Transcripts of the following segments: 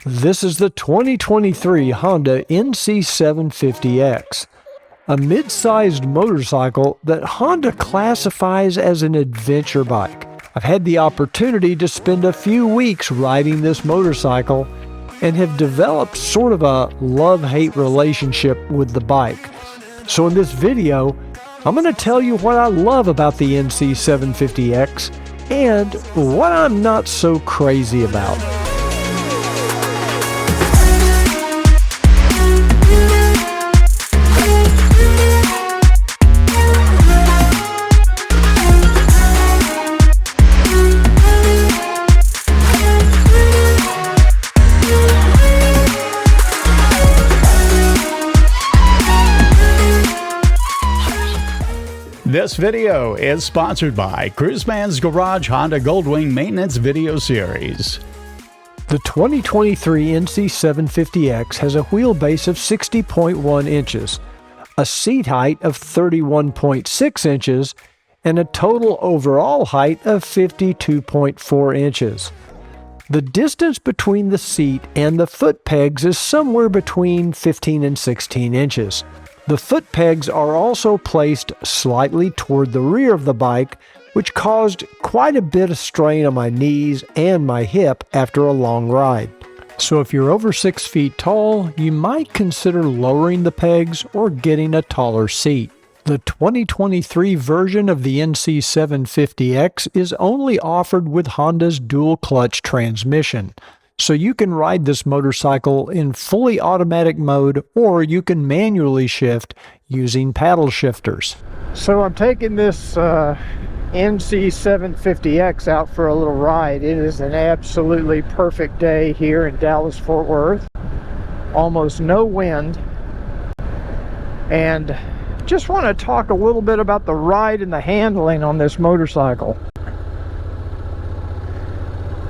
This is the 2023 Honda NC750X, a mid-sized motorcycle that Honda classifies as an adventure bike. I've had the opportunity to spend a few weeks riding this motorcycle and have developed sort of a love-hate relationship with the bike. So in this video, I'm going to tell you what I love about the NC750X and what I'm not so crazy about. This video is sponsored by Cruiseman's Garage Honda Goldwing Maintenance Video Series. The 2023 NC750X has a wheelbase of 60.1 inches, a seat height of 31.6 inches, and a total overall height of 52.4 inches. The distance between the seat and the foot pegs is somewhere between 15 and 16 inches. The foot pegs are also placed slightly toward the rear of the bike, which caused quite a bit of strain on my knees and my hip after a long ride. So if you're over 6 feet tall, you might consider lowering the pegs or getting a taller seat. The 2023 version of the NC750X is only offered with Honda's dual clutch transmission. So you can ride this motorcycle in fully automatic mode, or you can manually shift using paddle shifters. So I'm taking this NC750X out for a little ride. It is an absolutely perfect day here in Dallas-Fort Worth. Almost no wind. And just want to talk a little bit about the ride and the handling on this motorcycle.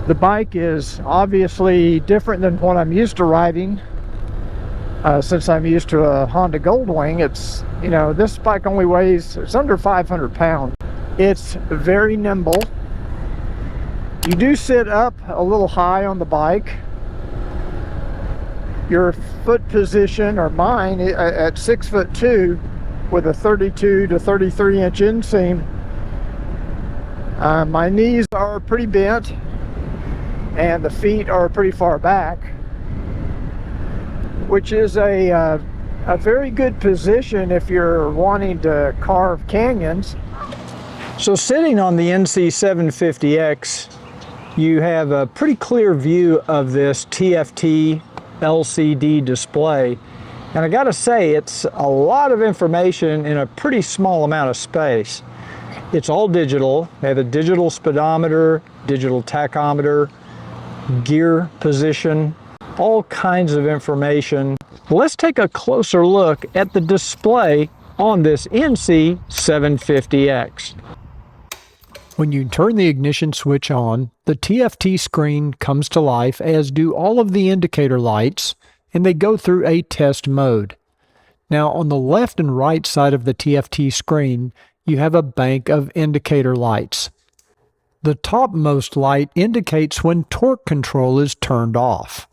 The bike is obviously different than what I'm used to riding. Since I'm used to a Honda Goldwing, it's, this bike only weighs, it's under 500 pounds. It's very nimble. You do sit up a little high on the bike. Your foot position, or mine, at 6'2", with a 32 to 33 inch inseam. My knees are pretty bent, and the feet are pretty far back, which is a very good position if you're wanting to carve canyons. So sitting on the NC750X, you have a pretty clear view of this TFT LCD display. And I gotta say, it's a lot of information in a pretty small amount of space. It's all digital. They have a digital speedometer, digital tachometer, gear position, all kinds of information. Let's take a closer look at the display on this NC750X. When you turn the ignition switch on, the TFT screen comes to life, as do all of the indicator lights, and they go through a test mode. Now, on the left and right side of the TFT screen, you have a bank of indicator lights. The topmost light indicates when torque control is turned off.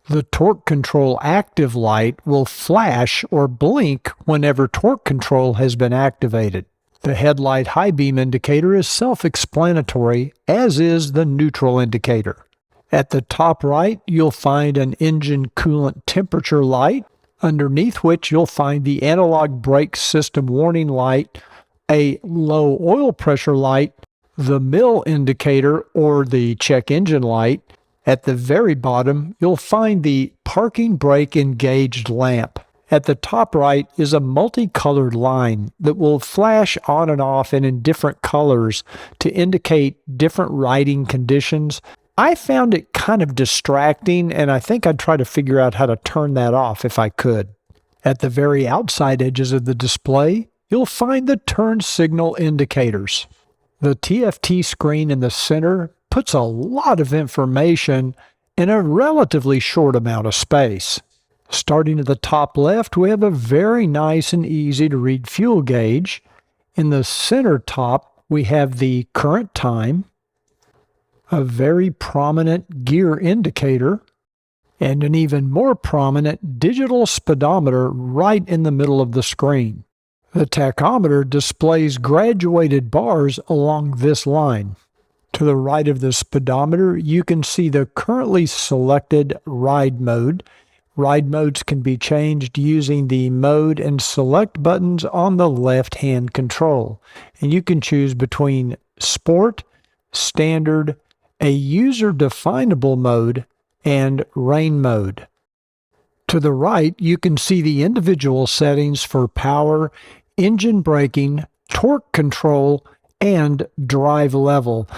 The torque control active light will flash or blink whenever torque control has been activated. The headlight high beam indicator is self-explanatory, as is the neutral indicator. At the top right, you'll find an engine coolant temperature light, underneath which you'll find the analog brake system warning light, a low oil pressure light, the mill indicator or the check engine light. At the very bottom, you'll find the parking brake engaged lamp. At the top right is a multicolored line that will flash on and off and in different colors to indicate different riding conditions. I found it kind of distracting, and I think I'd try to figure out how to turn that off if I could. At the very outside edges of the display, you'll find the turn signal indicators. The TFT screen in the center puts a lot of information in a relatively short amount of space. Starting at the top left, we have a very nice and easy to read fuel gauge. In the center top, we have the current time, a very prominent gear indicator, and an even more prominent digital speedometer right in the middle of the screen. The tachometer displays graduated bars along this line. To the right of the speedometer, you can see the currently selected ride mode. Ride modes can be changed using the mode and select buttons on the left-hand control. And you can choose between Sport, Standard, a user-definable mode, and Rain mode. To the right, you can see the individual settings for power, engine braking, torque control, and drive level.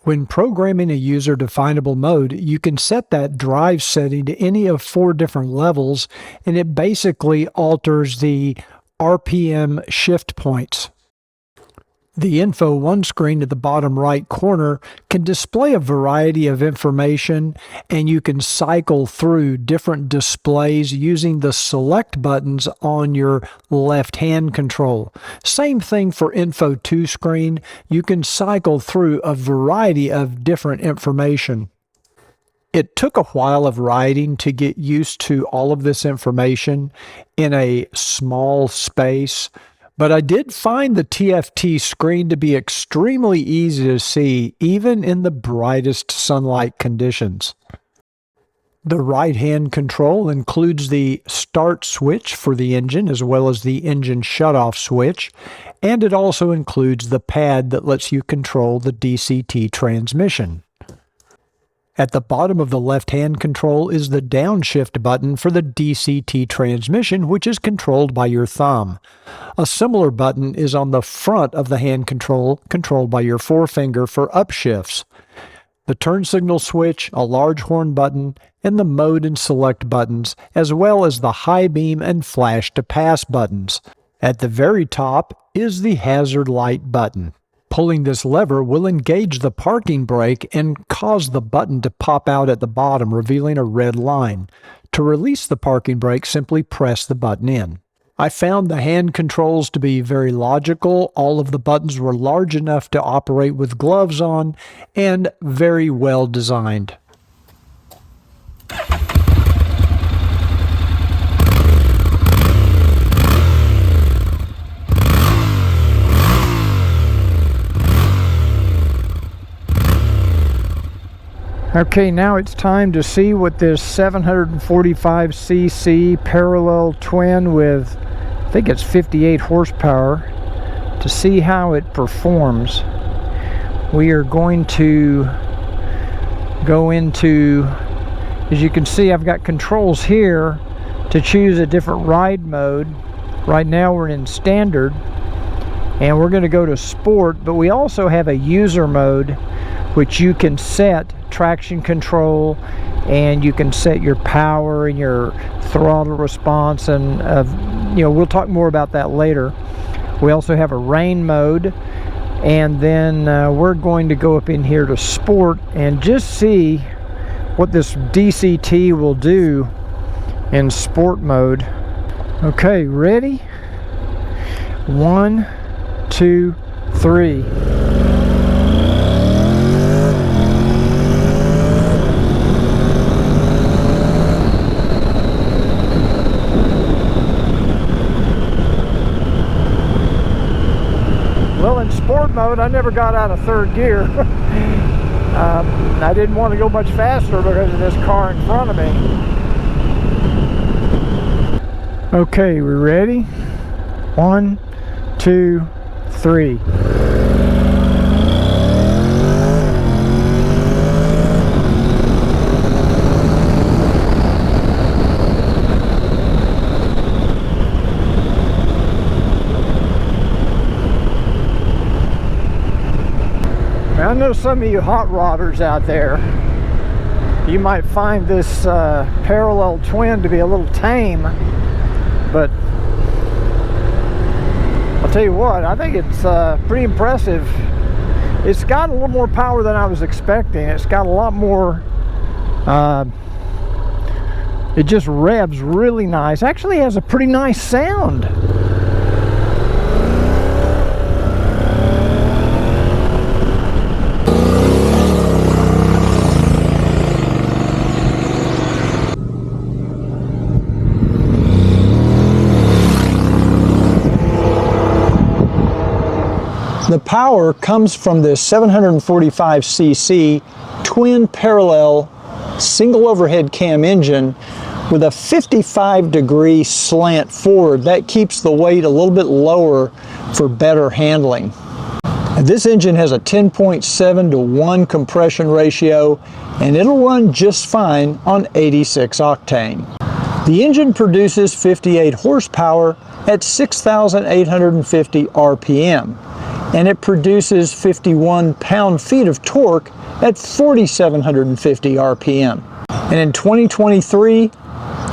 When programming a user-definable mode, you can set that drive setting to any of 4 different levels, and it basically alters the RPM shift points. The Info 1 screen at the bottom right corner can display a variety of information, and you can cycle through different displays using the select buttons on your left-hand control. Same thing for Info 2 screen. You can cycle through a variety of different information. It took a while of riding to get used to all of this information in a small space. But I did find the TFT screen to be extremely easy to see, even in the brightest sunlight conditions. The right-hand control includes the start switch for the engine, as well as the engine shutoff switch, and it also includes the pad that lets you control the DCT transmission. At the bottom of the left-hand control is the downshift button for the DCT transmission, which is controlled by your thumb. A similar button is on the front of the hand control, controlled by your forefinger for upshifts. The turn signal switch, a large horn button, and the mode and select buttons, as well as the high beam and flash to pass buttons. At the very top is the hazard light button. Pulling this lever will engage the parking brake and cause the button to pop out at the bottom, revealing a red line. To release the parking brake, simply press the button in. I found the hand controls to be very logical. All of the buttons were large enough to operate with gloves on and very well designed. Okay, now it's time to see what this 745cc parallel twin with, I think it's 58 horsepower, to see how it performs. We are going to go into, as you can see, I've got controls here to choose a different ride mode. Right now we're in standard, and we're going to go to sport, but we also have a user mode, which you can set traction control, and you can set your power and your throttle response, and we'll talk more about that later. We also have a rain mode, and then we're going to go up in here to sport and just see what this DCT will do in sport mode. Okay, ready? 1, 2, 3. Well, in sport mode, I never got out of third gear. I didn't want to go much faster because of this car in front of me. Okay, we ready? 1, 2, 3. I know some of you hot rodders out there, you might find this parallel twin to be a little tame, but I'll tell you what, I think it's pretty impressive. It's got a little more power than I was expecting. It's got a lot more, it just revs really nice. Actually has a pretty nice sound. The power comes from this 745cc twin parallel single overhead cam engine with a 55-degree slant forward. That keeps the weight a little bit lower for better handling. This engine has a 10.7 to 1 compression ratio, and it'll run just fine on 86 octane. The engine produces 58 horsepower at 6,850 RPM, and it produces 51 pound-feet of torque at 4,750 RPM. And in 2023,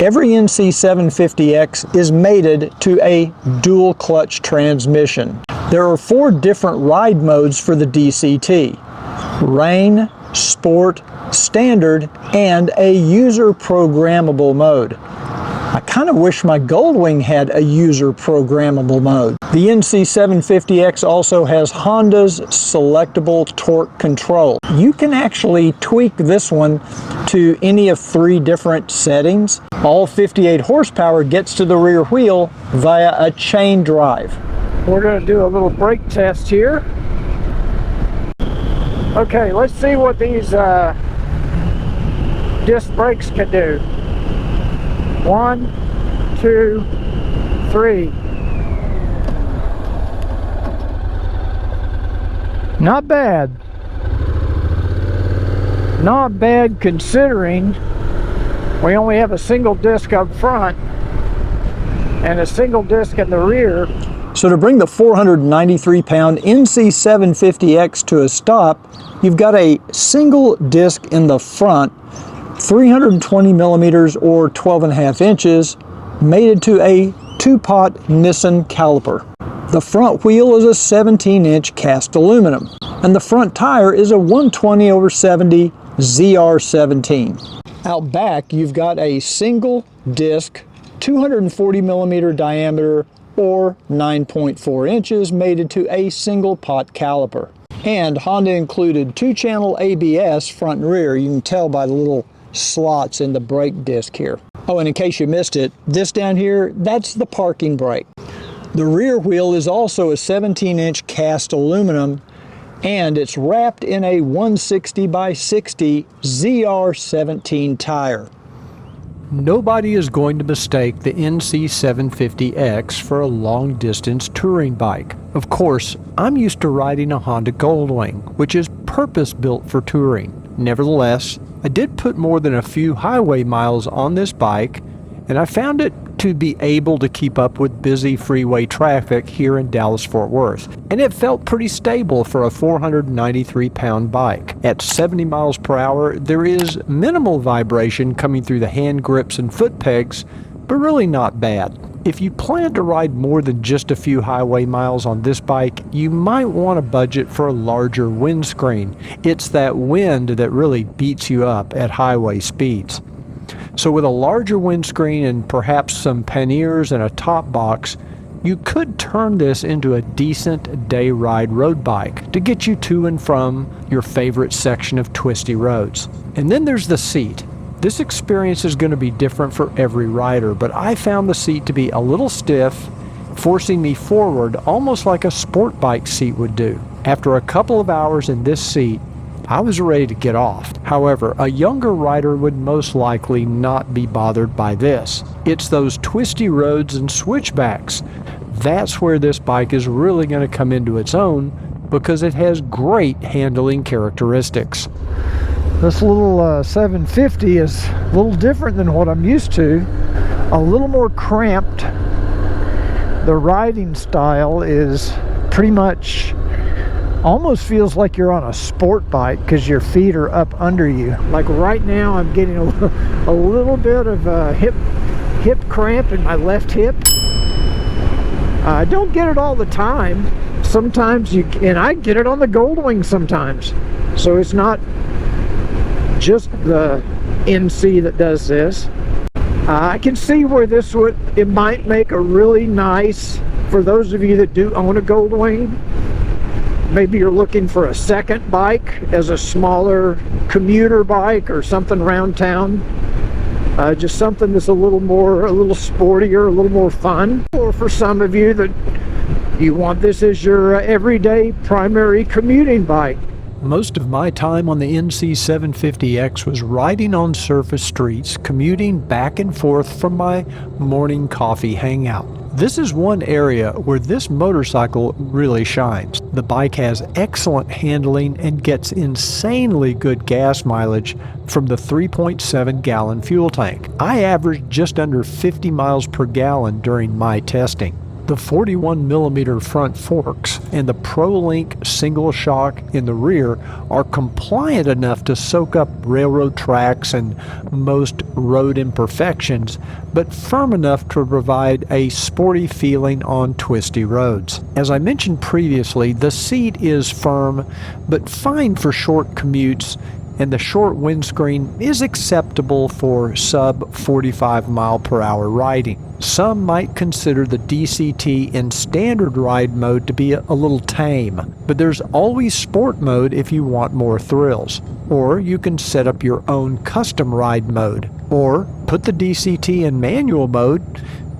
every NC750X is mated to a dual clutch transmission. There are 4 different ride modes for the DCT: Rain, Sport, Standard, and a user programmable mode. I kind of wish my Goldwing had a user programmable mode. The NC750X also has Honda's selectable torque control. You can actually tweak this one to any of 3 different settings. All 58 horsepower gets to the rear wheel via a chain drive. We're going to do a little brake test here. Okay, let's see what these disc brakes can do. 1, 2, 3. Not bad. Not bad considering we only have a single disc up front and a single disc in the rear. So to bring the 493-pound NC750X to a stop, you've got a single disc in the front, 320 millimeters or 12.5 inches, mated to a 2-pot Nissan caliper. The front wheel is a 17-inch cast aluminum, and the front tire is a 120/70 ZR17. Out back, you've got a single disc, 240 millimeter diameter or 9.4 inches, mated to a single pot caliper. And Honda included 2-channel ABS front and rear. You can tell by the little slots in the brake disc here. Oh, and in case you missed it, this down here, that's the parking brake. The rear wheel is also a 17-inch cast aluminum, and it's wrapped in a 160/60 ZR17 tire. Nobody is going to mistake the NC750X for a long-distance touring bike. Of course, I'm used to riding a Honda Goldwing, which is purpose-built for touring. Nevertheless, I did put more than a few highway miles on this bike, and I found it to be able to keep up with busy freeway traffic here in Dallas-Fort Worth. And it felt pretty stable for a 493-pound bike. At 70 miles per hour, there is minimal vibration coming through the hand grips and foot pegs, but really not bad. If you plan to ride more than just a few highway miles on this bike, you might want to budget for a larger windscreen. It's that wind that really beats you up at highway speeds. So with a larger windscreen and perhaps some panniers and a top box, you could turn this into a decent day ride road bike to get you to and from your favorite section of twisty roads. And then there's the seat. This experience is going to be different for every rider, but I found the seat to be a little stiff, forcing me forward almost like a sport bike seat would do. After a couple of hours in this seat, I was ready to get off. However, a younger rider would most likely not be bothered by this. It's those twisty roads and switchbacks. That's where this bike is really going to come into its own because it has great handling characteristics. This little 750 is a little different than what I'm used to. A little more cramped. The riding style is pretty much almost feels like you're on a sport bike because your feet are up under you. Like right now I'm getting a little bit of a hip cramp in my left hip. I don't get it all the time. Sometimes and I get it on the Goldwing sometimes. So it's not just the NC that does this. I can see where it might make a really nice, for those of you that do own a Goldwing, maybe you're looking for a second bike as a smaller commuter bike or something around town. Just something that's a little sportier, a little more fun. Or for some of you that You want this as your everyday primary commuting bike. Most of my time on the NC750X was riding on surface streets, commuting back and forth from my morning coffee hangout. This is one area where this motorcycle really shines. The bike has excellent handling and gets insanely good gas mileage from the 3.7 gallon fuel tank. I averaged just under 50 miles per gallon during my testing. The 41mm front forks and the ProLink single shock in the rear are compliant enough to soak up railroad tracks and most road imperfections, but firm enough to provide a sporty feeling on twisty roads. As I mentioned previously, the seat is firm but fine for short commutes, and the short windscreen is acceptable for sub 45 mile per hour riding. Some might consider the DCT in standard ride mode to be a little tame, but there's always sport mode if you want more thrills. Or you can set up your own custom ride mode, or put the DCT in manual mode,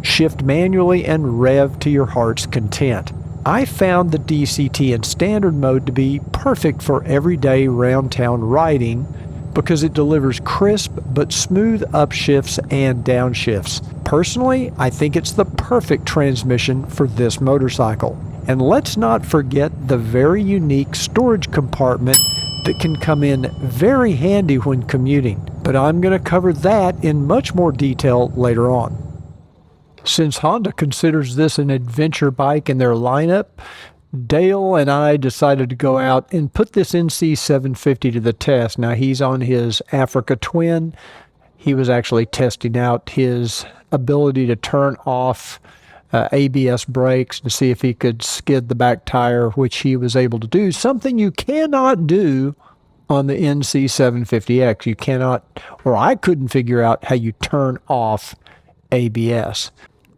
shift manually and rev to your heart's content. I found the DCT in standard mode to be perfect for everyday round town riding because it delivers crisp but smooth upshifts and downshifts. Personally, I think it's the perfect transmission for this motorcycle. And let's not forget the very unique storage compartment that can come in very handy when commuting. But I'm going to cover that in much more detail later on. Since Honda considers this an adventure bike in their lineup, Dale and I decided to go out and put this NC750 to the test. Now, he's on his Africa Twin. He was actually testing out his ability to turn off ABS brakes to see if he could skid the back tire, which he was able to do, something you cannot do on the NC750X. You cannot, or I couldn't figure out how you turn off ABS.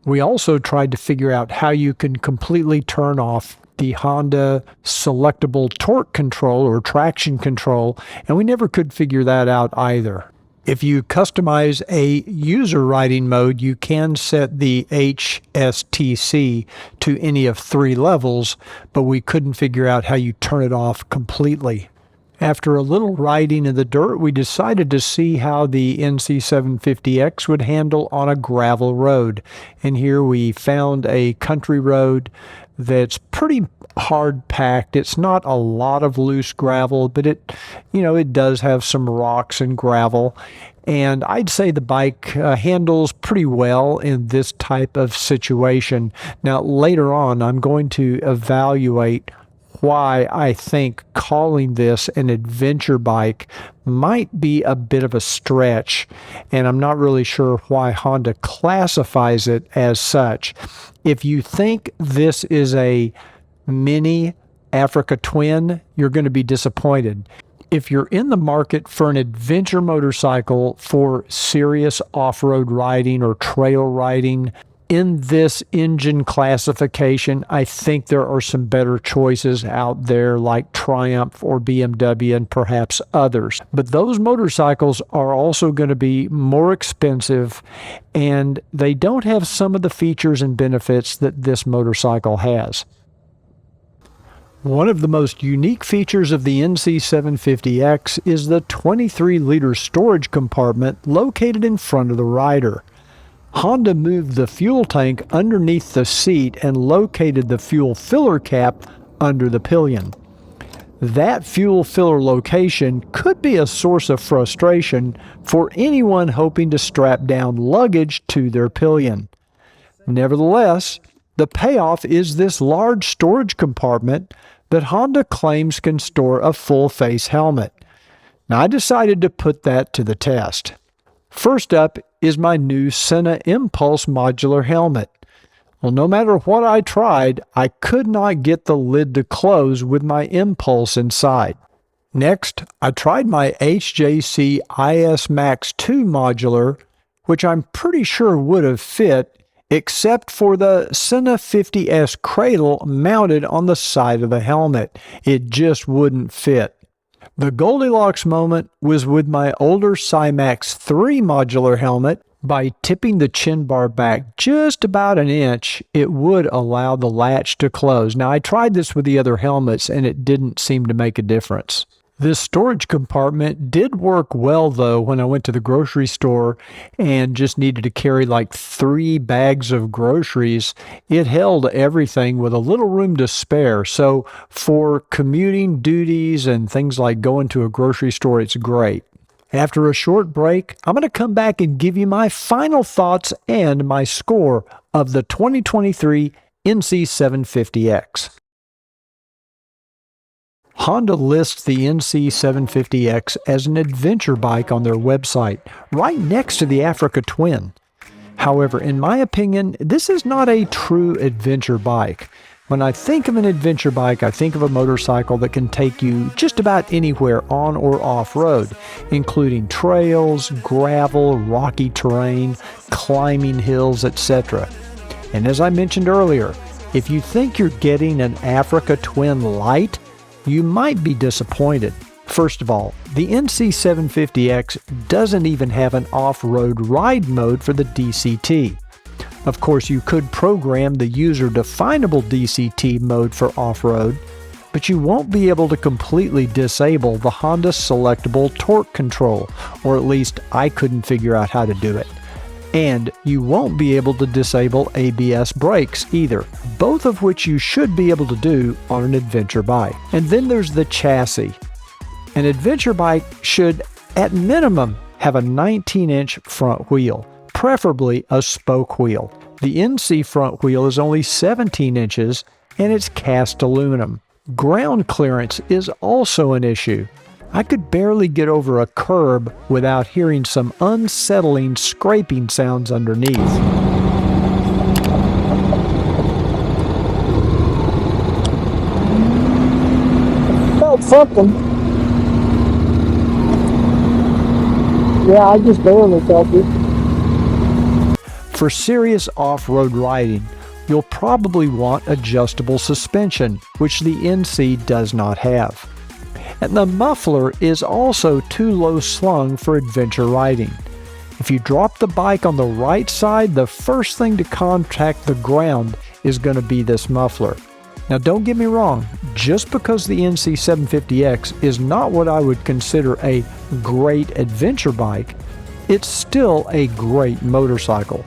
We also tried to figure out how you can completely turn off the Honda selectable torque control or traction control, and we never could figure that out either. If you customize a user riding mode, you can set the HSTC to any of 3 levels, but we couldn't figure out how you turn it off completely. After a little riding in the dirt, we decided to see how the NC750X would handle on a gravel road. And here we found a country road that's pretty hard packed. It's not a lot of loose gravel, but it does have some rocks and gravel. And I'd say the bike handles pretty well in this type of situation. Now, later on, I'm going to evaluate why I think calling this an adventure bike might be a bit of a stretch, and I'm not really sure why Honda classifies it as such. If you think this is a mini Africa Twin, you're going to be disappointed. If you're in the market for an adventure motorcycle for serious off-road riding or trail riding, in this engine classification, I think there are some better choices out there like Triumph or BMW and perhaps others. But those motorcycles are also going to be more expensive, and they don't have some of the features and benefits that this motorcycle has. One of the most unique features of the NC750X is the 23-liter storage compartment located in front of the rider. Honda moved the fuel tank underneath the seat and located the fuel filler cap under the pillion. That fuel filler location could be a source of frustration for anyone hoping to strap down luggage to their pillion. Nevertheless, the payoff is this large storage compartment that Honda claims can store a full-face helmet. Now, I decided to put that to the test. First up is my new Senna Impulse modular helmet. Well, no matter what I tried, I could not get the lid to close with my Impulse inside. Next, I tried my HJC IS Max 2 modular, which I'm pretty sure would have fit, except for the Senna 50S cradle mounted on the side of the helmet. It just wouldn't fit. The Goldilocks moment was with my older Cymax 3 modular helmet, By tipping the chin bar back just about an inch, it would allow the latch to close. Now, I tried this with the other helmets and it didn't seem to make a difference. This storage compartment did work well though when I went to the grocery store and just needed to carry like 3 bags of groceries. It held everything with a little room to spare. So for commuting duties and things like going to a grocery store, it's great. After a short break, I'm going to come back and give you my final thoughts and my score of the 2023 NC750X. Honda lists the NC750X as an adventure bike on their website, right next to the Africa Twin. However, in my opinion, this is not a true adventure bike. When I think of an adventure bike, I think of a motorcycle that can take you just about anywhere on or off-road, including trails, gravel, rocky terrain, climbing hills, etc. And as I mentioned earlier, if you think you're getting an Africa Twin Lite, you might be disappointed. First of all, the NC750X doesn't even have an off-road ride mode for the DCT. Of course, you could program the user-definable DCT mode for off-road, but you won't be able to completely disable the Honda selectable torque control, or at least I couldn't figure out how to do it. And you won't be able to disable ABS brakes either, both of which you should be able to do on an adventure bike. And then there's the chassis. An adventure bike should, at minimum, have a 19-inch front wheel, preferably a spoke wheel. The NC front wheel is only 17 inches and it's cast aluminum. Ground clearance is also an issue. I could barely get over a curb without hearing some unsettling scraping sounds underneath. Felt something. Yeah, I just barely felt it. For serious off-road riding, you'll probably want adjustable suspension, which the NC does not have. And the muffler is also too low slung for adventure riding. If you drop the bike on the right side, the first thing to contact the ground is going to be this muffler. Now don't get me wrong, just because the NC750X is not what I would consider a great adventure bike, it's still a great motorcycle.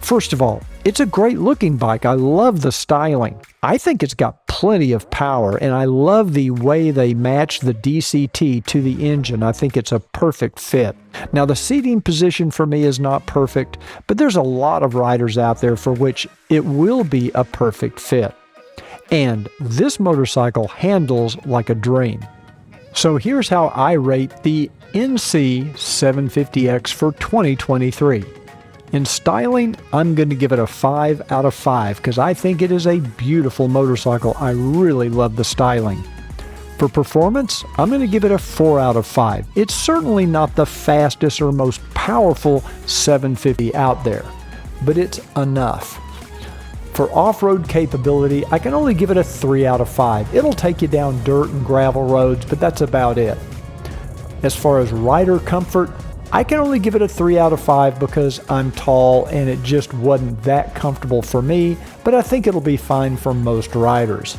First of all, it's a great looking bike. I love the styling. I think it's got plenty of power, and I love the way they match the DCT to the engine. I think it's a perfect fit. Now, the seating position for me is not perfect, but there's a lot of riders out there for which it will be a perfect fit. And this motorcycle handles like a dream. So here's how I rate the NC750X for 2023. In styling, I'm going to give it a 5 out of 5 because I think it is a beautiful motorcycle. I really love the styling. For performance, I'm going to give it a 4 out of 5. It's certainly not the fastest or most powerful 750 out there, but it's enough. For off-road capability, I can only give it a 3 out of 5. It'll take you down dirt and gravel roads, but that's about it. As far as rider comfort, I can only give it a 3 out of 5 because I'm tall and it just wasn't that comfortable for me, but I think it'll be fine for most riders.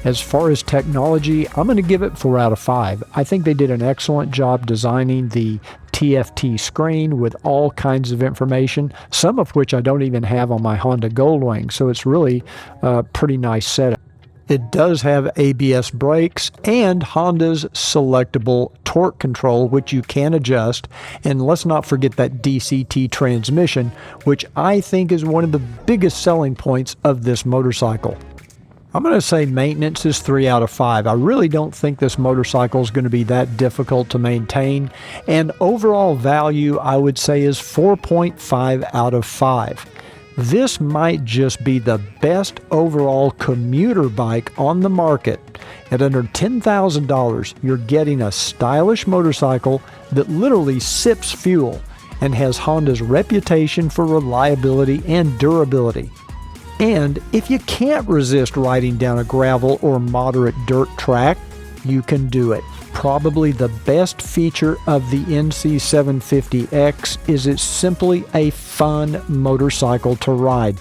As far as technology, I'm going to give it 4 out of 5. I think they did an excellent job designing the TFT screen with all kinds of information, some of which I don't even have on my Honda Goldwing, so it's really a pretty nice setup. It does have ABS brakes and Honda's selectable torque control, which you can adjust. And let's not forget that DCT transmission, which I think is one of the biggest selling points of this motorcycle. I'm going to say maintenance is 3 out of 5. I really don't think this motorcycle is going to be that difficult to maintain. And overall value, I would say, is 4.5 out of 5. This might just be the best overall commuter bike on the market. At under $10,000, you're getting a stylish motorcycle that literally sips fuel and has Honda's reputation for reliability and durability. And if you can't resist riding down a gravel or moderate dirt track, you can do it. probably the best feature of the NC750X is it's simply a fun motorcycle to ride.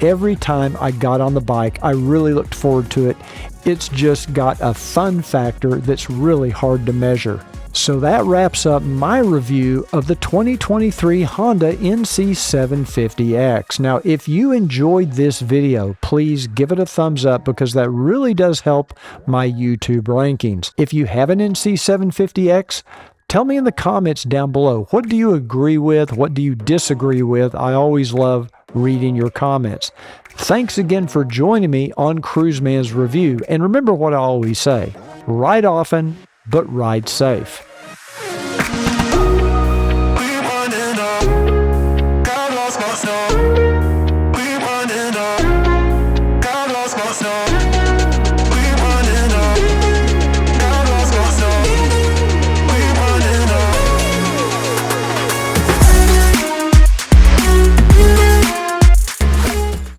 Every time I got on the bike, I really looked forward to it. It's just got a fun factor that's really hard to measure. So that wraps up my review of the 2023 Honda NC750X. Now, if you enjoyed this video, please give it a thumbs up because that really does help my YouTube rankings. If you have an NC750X, tell me in the comments down below, what do you agree with? What do you disagree with? I always love reading your comments. Thanks again for joining me on Cruiseman's Review. And remember what I always say, ride often, but ride safe.